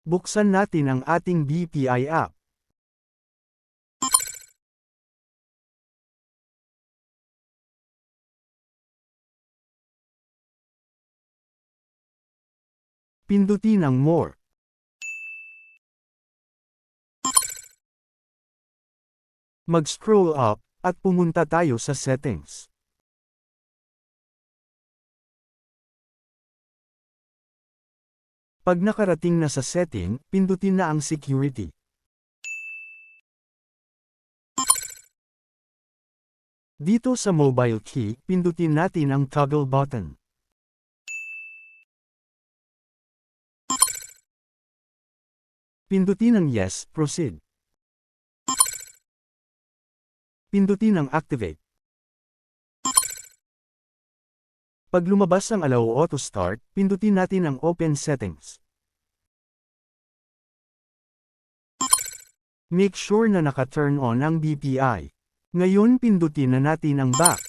Buksan natin ang ating BPI app. Pindutin ang More. Mag-scroll up, at pumunta tayo sa Settings. Pag nakarating na sa setting, pindutin na ang Security. Dito sa Mobile Key, pindutin natin ang Toggle button. Pindutin ang Yes, Proceed. Pindutin ang Activate. Pag lumabas ang Allow Auto Start, pindutin natin ang Open Settings. Make sure na naka-turn on ang BPI. Ngayon pindutin na natin ang Back.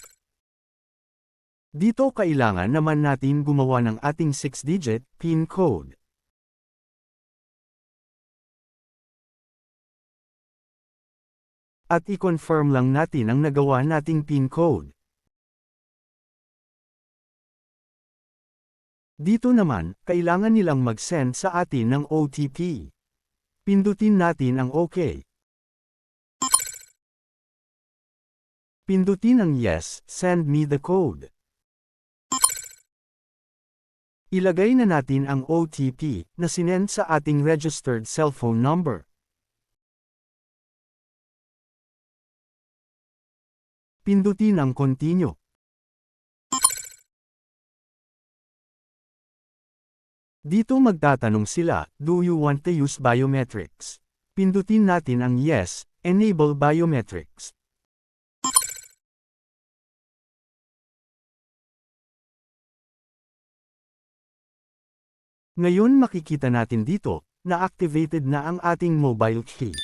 Dito kailangan naman natin gumawa ng ating 6-digit PIN code. At i-confirm lang natin ang nagawa nating PIN code. Dito naman, kailangan nilang mag-send sa atin ng OTP. Pindutin natin ang OK. Pindutin ang Yes, Send me the code. Ilagay na natin ang OTP na sinend sa ating registered cellphone number. Pindutin ang Continue. Dito magtatanong sila, do you want to use biometrics? Pindutin natin ang Yes, Enable Biometrics. Ngayon makikita natin dito, na activated na ang ating mobile key.